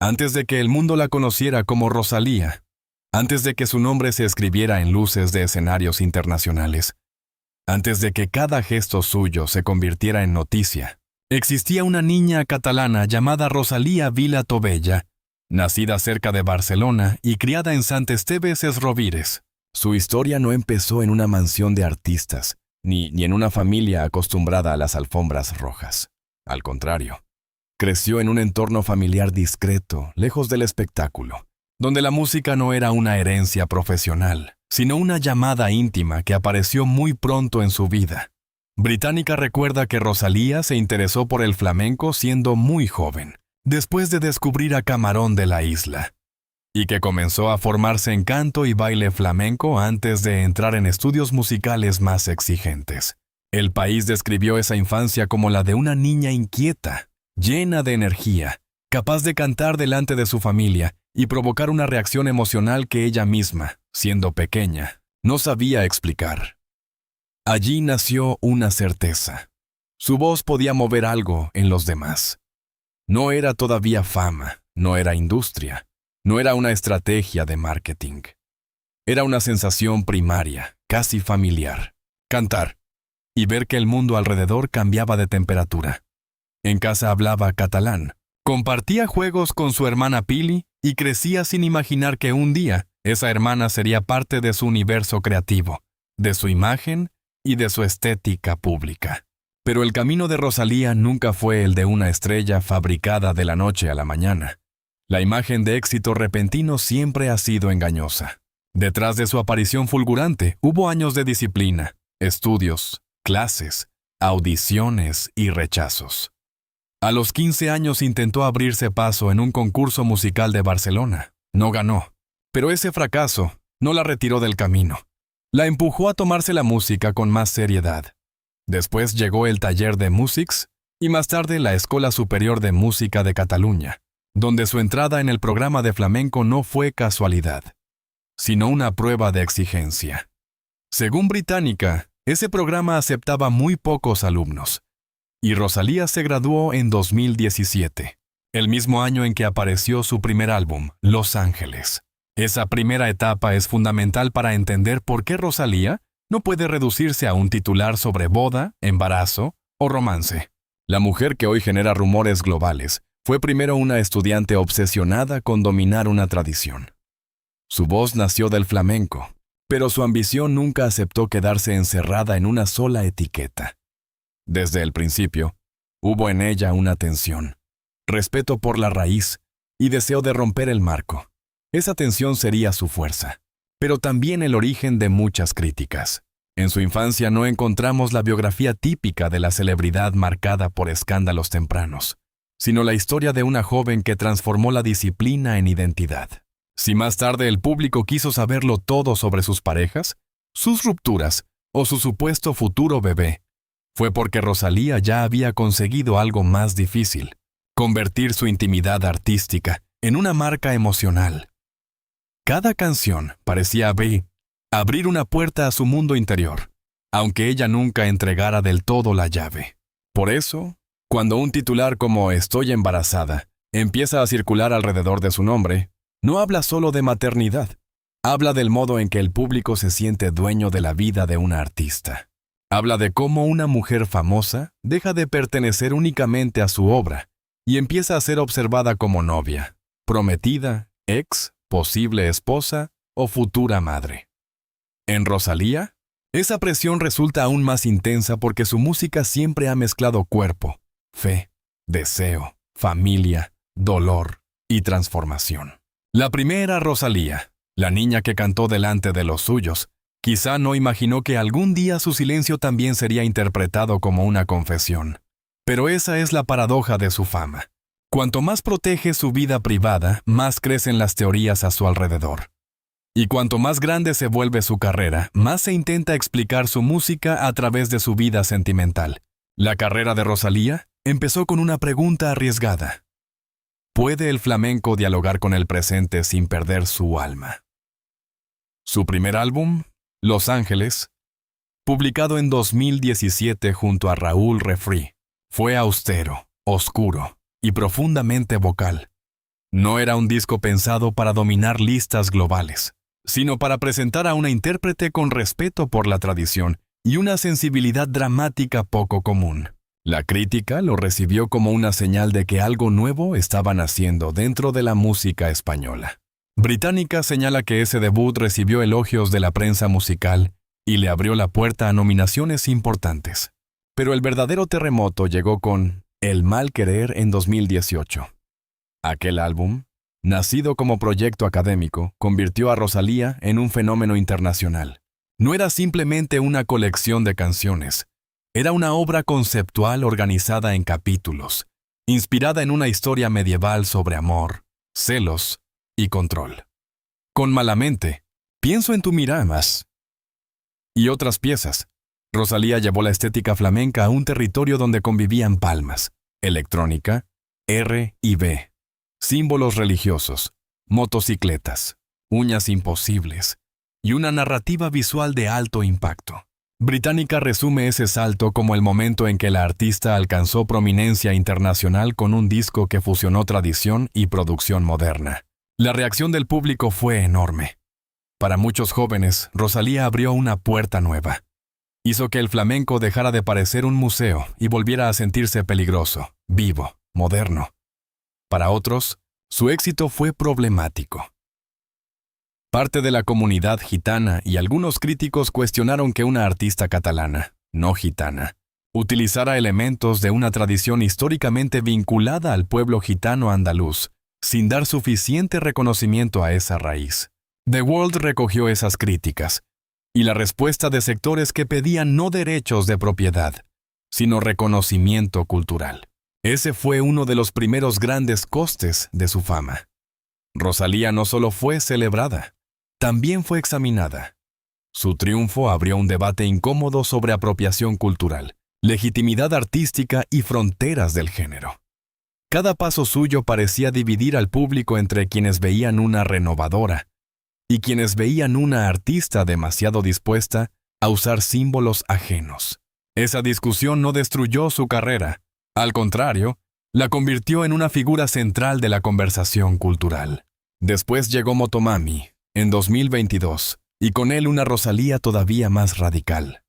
Antes de que el mundo la conociera como Rosalía, antes de que su nombre se escribiera en luces de escenarios internacionales, antes de que cada gesto suyo se convirtiera en noticia, existía una niña catalana llamada Rosalía Vila Tobella, nacida cerca de Barcelona y criada en Sant Esteve Sesrovires. Su historia no empezó en una mansión de artistas, ni en una familia acostumbrada a las alfombras rojas. Al contrario, creció en un entorno familiar discreto, lejos del espectáculo, donde la música no era una herencia profesional, sino una llamada íntima que apareció muy pronto en su vida. Británica recuerda que Rosalía se interesó por el flamenco siendo muy joven, después de descubrir a Camarón de la Isla, y que comenzó a formarse en canto y baile flamenco antes de entrar en estudios musicales más exigentes. El País describió esa infancia como la de una niña inquieta, llena de energía, capaz de cantar delante de su familia y provocar una reacción emocional que ella misma, siendo pequeña, no sabía explicar. Allí nació una certeza. Su voz podía mover algo en los demás. No era todavía fama, no era industria, no era una estrategia de marketing. Era una sensación primaria, casi familiar. Cantar y ver que el mundo alrededor cambiaba de temperatura. En casa hablaba catalán, compartía juegos con su hermana Pili y crecía sin imaginar que un día esa hermana sería parte de su universo creativo, de su imagen y de su estética pública. Pero el camino de Rosalía nunca fue el de una estrella fabricada de la noche a la mañana. La imagen de éxito repentino siempre ha sido engañosa. Detrás de su aparición fulgurante hubo años de disciplina, estudios, clases, audiciones y rechazos. A los 15 años intentó abrirse paso en un concurso musical de Barcelona. No ganó, pero ese fracaso no la retiró del camino. La empujó a tomarse la música con más seriedad. Después llegó el taller de Músics y más tarde la Escola Superior de Música de Cataluña, donde su entrada en el programa de flamenco no fue casualidad, sino una prueba de exigencia. Según Británica, ese programa aceptaba muy pocos alumnos, y Rosalía se graduó en 2017, el mismo año en que apareció su primer álbum, Los Ángeles. Esa primera etapa es fundamental para entender por qué Rosalía no puede reducirse a un titular sobre boda, embarazo o romance. La mujer que hoy genera rumores globales fue primero una estudiante obsesionada con dominar una tradición. Su voz nació del flamenco, pero su ambición nunca aceptó quedarse encerrada en una sola etiqueta. Desde el principio, hubo en ella una tensión, respeto por la raíz y deseo de romper el marco. Esa tensión sería su fuerza, pero también el origen de muchas críticas. En su infancia no encontramos la biografía típica de la celebridad marcada por escándalos tempranos, sino la historia de una joven que transformó la disciplina en identidad. Si más tarde el público quiso saberlo todo sobre sus parejas, sus rupturas o su supuesto futuro bebé, fue porque Rosalía ya había conseguido algo más difícil: convertir su intimidad artística en una marca emocional. Cada canción parecía abrir una puerta a su mundo interior, aunque ella nunca entregara del todo la llave. Por eso, cuando un titular como «Estoy embarazada» empieza a circular alrededor de su nombre, no habla solo de maternidad, habla del modo en que el público se siente dueño de la vida de una artista. Habla de cómo una mujer famosa deja de pertenecer únicamente a su obra y empieza a ser observada como novia, prometida, ex, posible esposa o futura madre. En Rosalía, esa presión resulta aún más intensa porque su música siempre ha mezclado cuerpo, fe, deseo, familia, dolor y transformación. La primera Rosalía, la niña que cantó delante de los suyos, quizá no imaginó que algún día su silencio también sería interpretado como una confesión. Pero esa es la paradoja de su fama. Cuanto más protege su vida privada, más crecen las teorías a su alrededor. Y cuanto más grande se vuelve su carrera, más se intenta explicar su música a través de su vida sentimental. La carrera de Rosalía empezó con una pregunta arriesgada: ¿puede el flamenco dialogar con el presente sin perder su alma? Su primer álbum, Los Ángeles, publicado en 2017 junto a Raúl Refri, fue austero, oscuro y profundamente vocal. No era un disco pensado para dominar listas globales, sino para presentar a una intérprete con respeto por la tradición y una sensibilidad dramática poco común. La crítica lo recibió como una señal de que algo nuevo estaba naciendo dentro de la música española. Británica señala que ese debut recibió elogios de la prensa musical y le abrió la puerta a nominaciones importantes. Pero el verdadero terremoto llegó con El mal querer en 2018. Aquel álbum, nacido como proyecto académico, convirtió a Rosalía en un fenómeno internacional. No era simplemente una colección de canciones, era una obra conceptual organizada en capítulos, inspirada en una historia medieval sobre amor, celos y control. Con Malamente, Pienso en tu miradas y otras piezas, Rosalía llevó la estética flamenca a un territorio donde convivían palmas, electrónica, R y B, símbolos religiosos, motocicletas, uñas imposibles y una narrativa visual de alto impacto. Británica resume ese salto como el momento en que la artista alcanzó prominencia internacional con un disco que fusionó tradición y producción moderna. La reacción del público fue enorme. Para muchos jóvenes, Rosalía abrió una puerta nueva. Hizo que el flamenco dejara de parecer un museo y volviera a sentirse peligroso, vivo, moderno. Para otros, su éxito fue problemático. Parte de la comunidad gitana y algunos críticos cuestionaron que una artista catalana, no gitana, utilizara elementos de una tradición históricamente vinculada al pueblo gitano andaluz, sin dar suficiente reconocimiento a esa raíz. The World recogió esas críticas, y la respuesta de sectores que pedían no derechos de propiedad, sino reconocimiento cultural. Ese fue uno de los primeros grandes costes de su fama. Rosalía no solo fue celebrada, también fue examinada. Su triunfo abrió un debate incómodo sobre apropiación cultural, legitimidad artística y fronteras del género. Cada paso suyo parecía dividir al público entre quienes veían una renovadora y quienes veían una artista demasiado dispuesta a usar símbolos ajenos. Esa discusión no destruyó su carrera. Al contrario, la convirtió en una figura central de la conversación cultural. Después llegó Motomami, en 2022, y con él una Rosalía todavía más radical.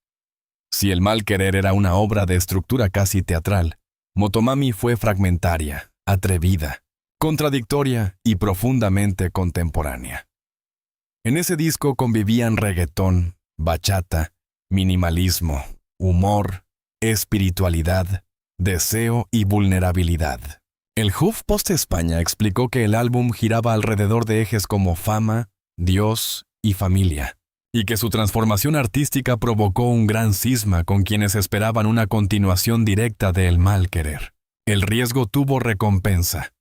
Si El mal querer era una obra de estructura casi teatral, Motomami fue fragmentaria, atrevida, contradictoria y profundamente contemporánea. En ese disco convivían reggaetón, bachata, minimalismo, humor, espiritualidad, deseo y vulnerabilidad. El HuffPost España explicó que el álbum giraba alrededor de ejes como fama, Dios y familia, y que su transformación artística provocó un gran cisma con quienes esperaban una continuación directa de El mal querer. El riesgo tuvo recompensa.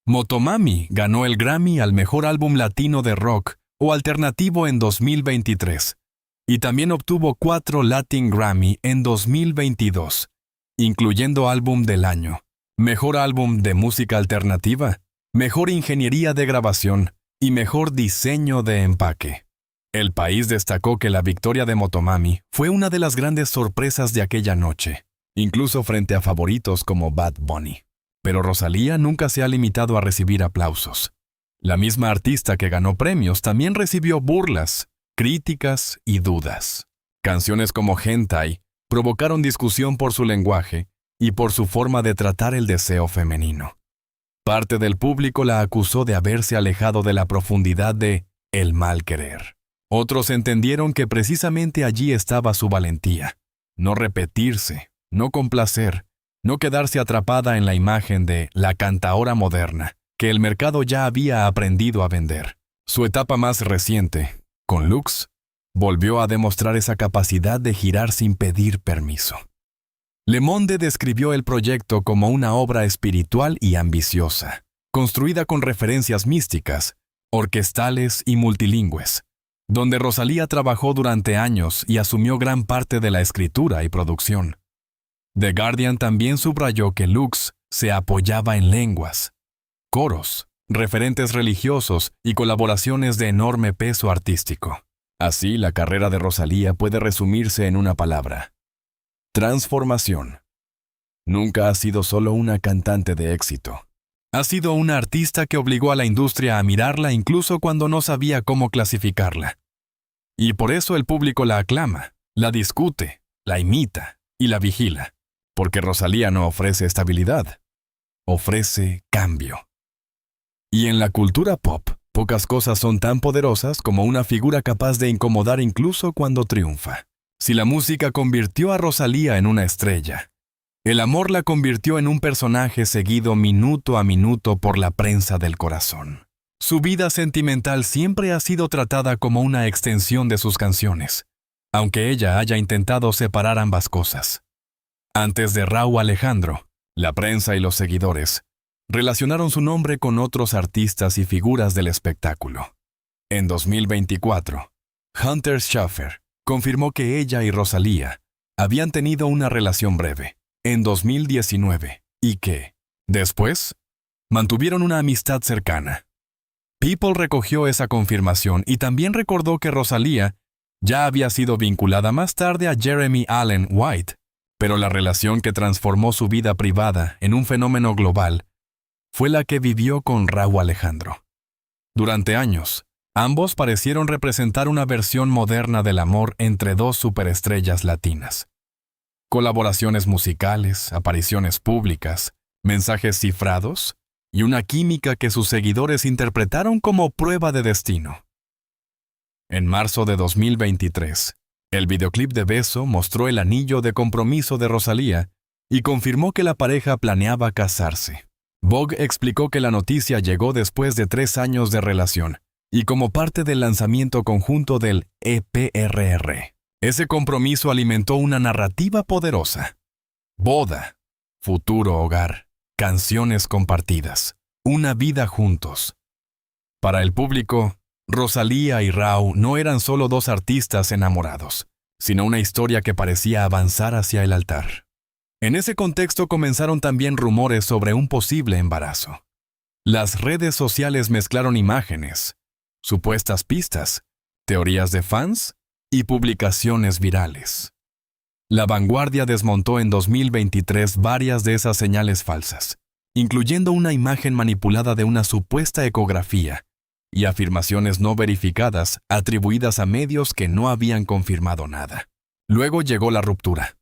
Motomami ganó el Grammy al mejor álbum latino de rock o alternativo en 2023, y también obtuvo 4 Latin Grammy en 2022, incluyendo álbum del año, mejor álbum de música alternativa, mejor ingeniería de grabación y mejor diseño de empaque. El País destacó que la victoria de Motomami fue una de las grandes sorpresas de aquella noche, incluso frente a favoritos como Bad Bunny. Pero Rosalía nunca se ha limitado a recibir aplausos. La misma artista que ganó premios también recibió burlas, críticas y dudas. Canciones como Hentai provocaron discusión por su lenguaje y por su forma de tratar el deseo femenino. Parte del público la acusó de haberse alejado de la profundidad de El mal querer. Otros entendieron que precisamente allí estaba su valentía. No repetirse, no complacer, no quedarse atrapada en la imagen de la cantaora moderna, que el mercado ya había aprendido a vender. Su etapa más reciente, con Lux, volvió a demostrar esa capacidad de girar sin pedir permiso. Le Monde describió el proyecto como una obra espiritual y ambiciosa, construida con referencias místicas, orquestales y multilingües, donde Rosalía trabajó durante años y asumió gran parte de la escritura y producción. The Guardian también subrayó que Lux se apoyaba en lenguas, coros, referentes religiosos y colaboraciones de enorme peso artístico. Así, la carrera de Rosalía puede resumirse en una palabra: transformación. Nunca ha sido solo una cantante de éxito. Ha sido una artista que obligó a la industria a mirarla incluso cuando no sabía cómo clasificarla. Y por eso el público la aclama, la discute, la imita y la vigila. Porque Rosalía no ofrece estabilidad, ofrece cambio. Y en la cultura pop, pocas cosas son tan poderosas como una figura capaz de incomodar incluso cuando triunfa. Si la música convirtió a Rosalía en una estrella, el amor la convirtió en un personaje seguido minuto a minuto por la prensa del corazón. Su vida sentimental siempre ha sido tratada como una extensión de sus canciones, aunque ella haya intentado separar ambas cosas. Antes de Rauw Alejandro, la prensa y los seguidores relacionaron su nombre con otros artistas y figuras del espectáculo. En 2024, Hunter Schafer confirmó que ella y Rosalía habían tenido una relación breve, en 2019, y que, después, mantuvieron una amistad cercana. People recogió esa confirmación y también recordó que Rosalía ya había sido vinculada más tarde a Jeremy Allen White, pero la relación que transformó su vida privada en un fenómeno global fue la que vivió con Rauw Alejandro. Durante años, ambos parecieron representar una versión moderna del amor entre dos superestrellas latinas. Colaboraciones musicales, apariciones públicas, mensajes cifrados y una química que sus seguidores interpretaron como prueba de destino. En marzo de 2023, el videoclip de Beso mostró el anillo de compromiso de Rosalía y confirmó que la pareja planeaba casarse. Vogue explicó que la noticia llegó después de 3 años de relación y como parte del lanzamiento conjunto del EPRR. Ese compromiso alimentó una narrativa poderosa. Boda, futuro hogar, canciones compartidas, una vida juntos. Para el público, Rosalía y Rauw no eran solo dos artistas enamorados, sino una historia que parecía avanzar hacia el altar. En ese contexto comenzaron también rumores sobre un posible embarazo. Las redes sociales mezclaron imágenes, supuestas pistas, teorías de fans y publicaciones virales. La Vanguardia desmontó en 2023 varias de esas señales falsas, incluyendo una imagen manipulada de una supuesta ecografía y afirmaciones no verificadas atribuidas a medios que no habían confirmado nada. Luego llegó la ruptura.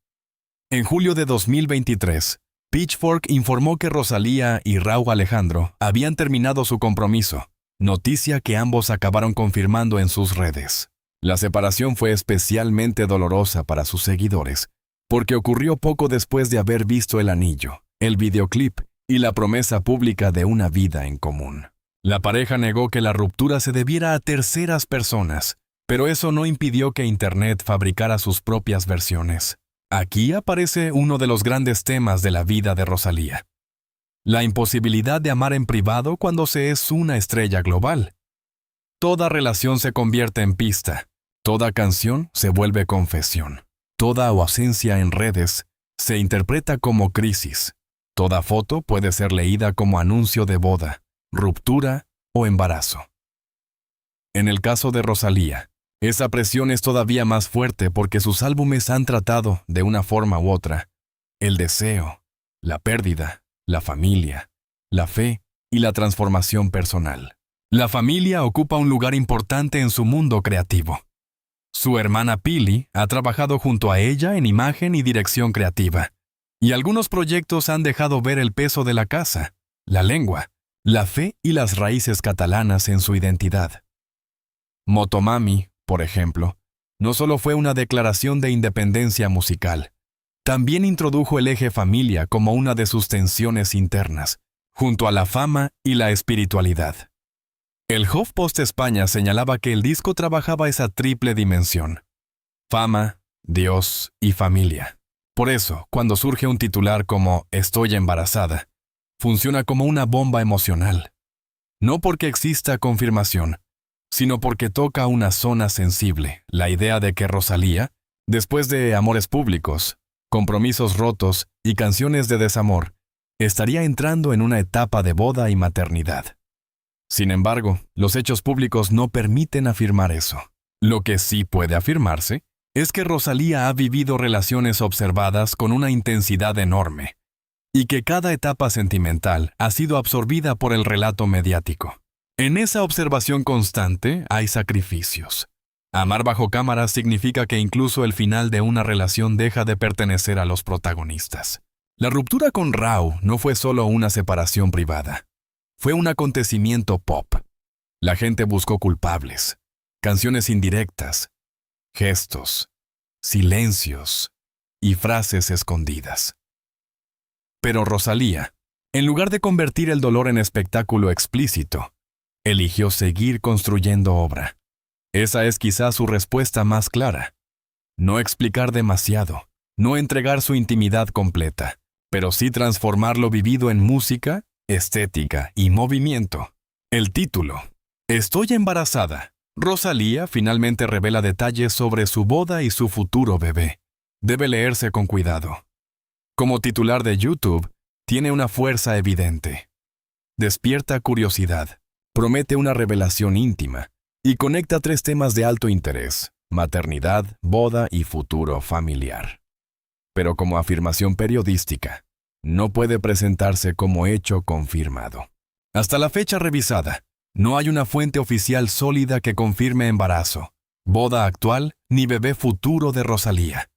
En julio de 2023, Pitchfork informó que Rosalía y Rauw Alejandro habían terminado su compromiso, noticia que ambos acabaron confirmando en sus redes. La separación fue especialmente dolorosa para sus seguidores, porque ocurrió poco después de haber visto el anillo, el videoclip y la promesa pública de una vida en común. La pareja negó que la ruptura se debiera a terceras personas, pero eso no impidió que Internet fabricara sus propias versiones. Aquí aparece uno de los grandes temas de la vida de Rosalía: la imposibilidad de amar en privado cuando se es una estrella global. Toda relación se convierte en pista, toda canción se vuelve confesión, toda ausencia en redes se interpreta como crisis, toda foto puede ser leída como anuncio de boda, ruptura o embarazo. En el caso de Rosalía, esa presión es todavía más fuerte porque sus álbumes han tratado, de una forma u otra, el deseo, la pérdida, la familia, la fe y la transformación personal. La familia ocupa un lugar importante en su mundo creativo. Su hermana Pili ha trabajado junto a ella en imagen y dirección creativa, y algunos proyectos han dejado ver el peso de la casa, la lengua, la fe y las raíces catalanas en su identidad. Motomami, por ejemplo, no solo fue una declaración de independencia musical, también introdujo el eje familia como una de sus tensiones internas, junto a la fama y la espiritualidad. El HuffPost España señalaba que el disco trabajaba esa triple dimensión: fama, Dios y familia. Por eso, cuando surge un titular como "Estoy embarazada", funciona como una bomba emocional. No porque exista confirmación, sino porque toca una zona sensible, la idea de que Rosalía, después de amores públicos, compromisos rotos y canciones de desamor, estaría entrando en una etapa de boda y maternidad. Sin embargo, los hechos públicos no permiten afirmar eso. Lo que sí puede afirmarse es que Rosalía ha vivido relaciones observadas con una intensidad enorme, y que cada etapa sentimental ha sido absorbida por el relato mediático. En esa observación constante hay sacrificios. Amar bajo cámara significa que incluso el final de una relación deja de pertenecer a los protagonistas. La ruptura con Rauw no fue solo una separación privada. Fue un acontecimiento pop. La gente buscó culpables, canciones indirectas, gestos, silencios y frases escondidas. Pero Rosalía, en lugar de convertir el dolor en espectáculo explícito, eligió seguir construyendo obra. Esa es quizás su respuesta más clara. No explicar demasiado, no entregar su intimidad completa, pero sí transformar lo vivido en música, estética y movimiento. El título, Estoy embarazada. Rosalía finalmente revela detalles sobre su boda y su futuro bebé. Debe leerse con cuidado. Como titular de YouTube, tiene una fuerza evidente. Despierta curiosidad, promete una revelación íntima y conecta 3 temas de alto interés: maternidad, boda y futuro familiar. Pero como afirmación periodística, no puede presentarse como hecho confirmado. Hasta la fecha revisada, no hay una fuente oficial sólida que confirme embarazo, boda actual ni bebé futuro de Rosalía.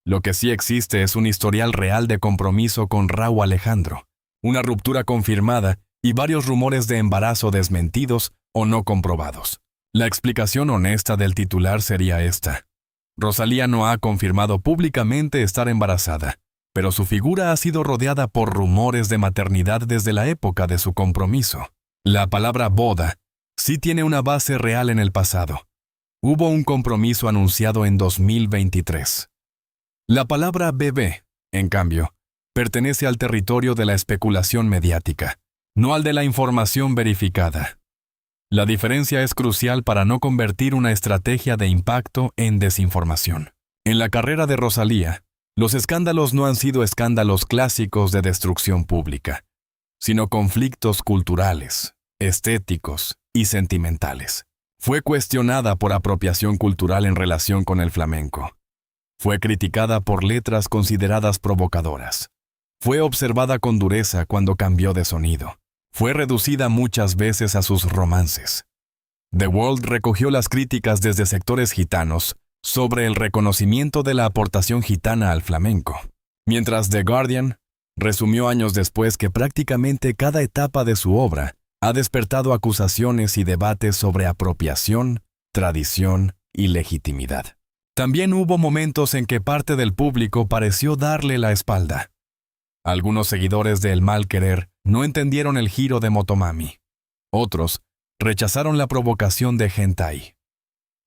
Lo que sí existe es un historial real de compromiso con Rauw Alejandro, una ruptura confirmada y varios rumores de embarazo desmentidos o no comprobados. La explicación honesta del titular sería esta: Rosalía no ha confirmado públicamente estar embarazada, pero su figura ha sido rodeada por rumores de maternidad desde la época de su compromiso. La palabra boda sí tiene una base real en el pasado. Hubo un compromiso anunciado en 2023. La palabra bebé, en cambio, pertenece al territorio de la especulación mediática, no al de la información verificada. La diferencia es crucial para no convertir una estrategia de impacto en desinformación. En la carrera de Rosalía, los escándalos no han sido escándalos clásicos de destrucción pública, sino conflictos culturales, estéticos y sentimentales. Fue cuestionada por apropiación cultural en relación con el flamenco. Fue criticada por letras consideradas provocadoras. Fue observada con dureza cuando cambió de sonido. Fue reducida muchas veces a sus romances. The World recogió las críticas desde sectores gitanos sobre el reconocimiento de la aportación gitana al flamenco, mientras The Guardian resumió años después que prácticamente cada etapa de su obra ha despertado acusaciones y debates sobre apropiación, tradición y legitimidad. También hubo momentos en que parte del público pareció darle la espalda. Algunos seguidores de El Mal Querer no entendieron el giro de Motomami. Otros rechazaron la provocación de Hentai.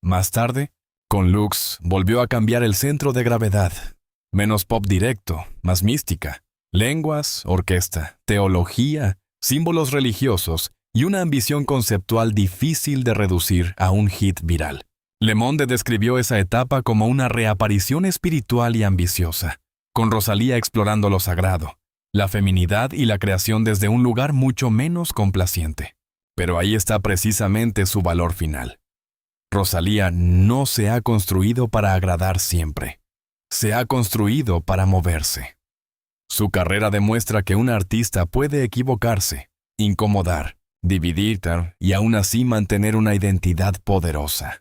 Más tarde, con Lux volvió a cambiar el centro de gravedad. Menos pop directo, más mística. Lenguas, orquesta, teología, símbolos religiosos y una ambición conceptual difícil de reducir a un hit viral. Le Monde describió esa etapa como una reaparición espiritual y ambiciosa, con Rosalía explorando lo sagrado, la feminidad y la creación desde un lugar mucho menos complaciente. Pero ahí está precisamente su valor final. Rosalía no se ha construido para agradar siempre. Se ha construido para moverse. Su carrera demuestra que un artista puede equivocarse, incomodar, dividir y aún así mantener una identidad poderosa.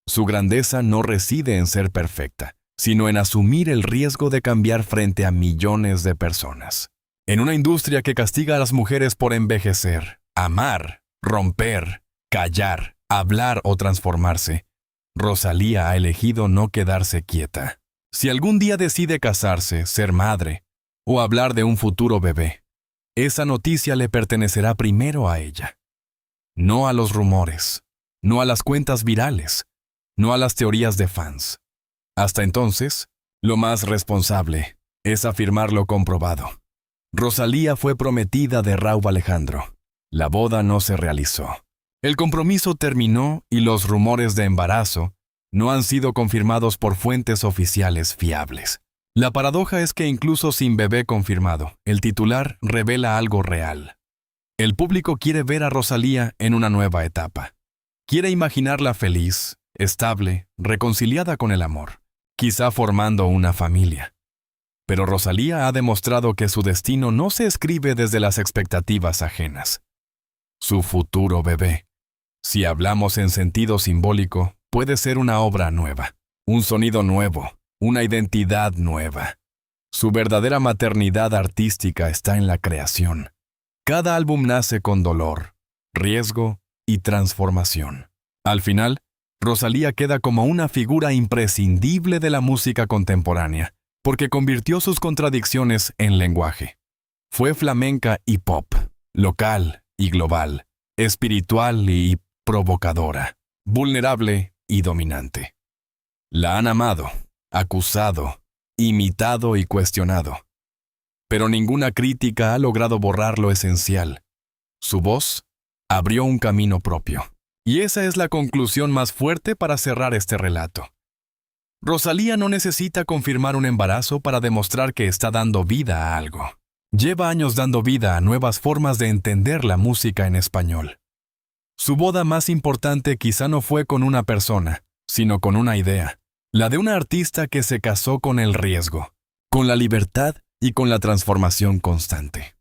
Su grandeza no reside en ser perfecta, sino en asumir el riesgo de cambiar frente a millones de personas. En una industria que castiga a las mujeres por envejecer, amar, romper, callar, hablar o transformarse, Rosalía ha elegido no quedarse quieta. Si algún día decide casarse, ser madre o hablar de un futuro bebé, esa noticia le pertenecerá primero a ella. No a los rumores, no a las cuentas virales, no a las teorías de fans. Hasta entonces, lo más responsable es afirmar lo comprobado. Rosalía fue prometida de Rauw Alejandro. La boda no se realizó. El compromiso terminó y los rumores de embarazo no han sido confirmados por fuentes oficiales fiables. La paradoja es que incluso sin bebé confirmado, el titular revela algo real. El público quiere ver a Rosalía en una nueva etapa. Quiere imaginarla feliz, estable, reconciliada con el amor, quizá formando una familia. Pero Rosalía ha demostrado que su destino no se escribe desde las expectativas ajenas. Su futuro bebé, si hablamos en sentido simbólico, puede ser una obra nueva, un sonido nuevo, una identidad nueva. Su verdadera maternidad artística está en la creación. Cada álbum nace con dolor, riesgo y transformación. Al final, Rosalía queda como una figura imprescindible de la música contemporánea, porque convirtió sus contradicciones en lenguaje. Fue flamenca y pop, local y global, espiritual y provocadora, vulnerable y dominante. La han amado, acusado, imitado y cuestionado. Pero ninguna crítica ha logrado borrar lo esencial. Su voz abrió un camino propio. Y esa es la conclusión más fuerte para cerrar este relato. Rosalía no necesita confirmar un embarazo para demostrar que está dando vida a algo. Lleva años dando vida a nuevas formas de entender la música en español. Su boda más importante quizá no fue con una persona, sino con una idea, la de una artista que se casó con el riesgo, con la libertad y con la transformación constante.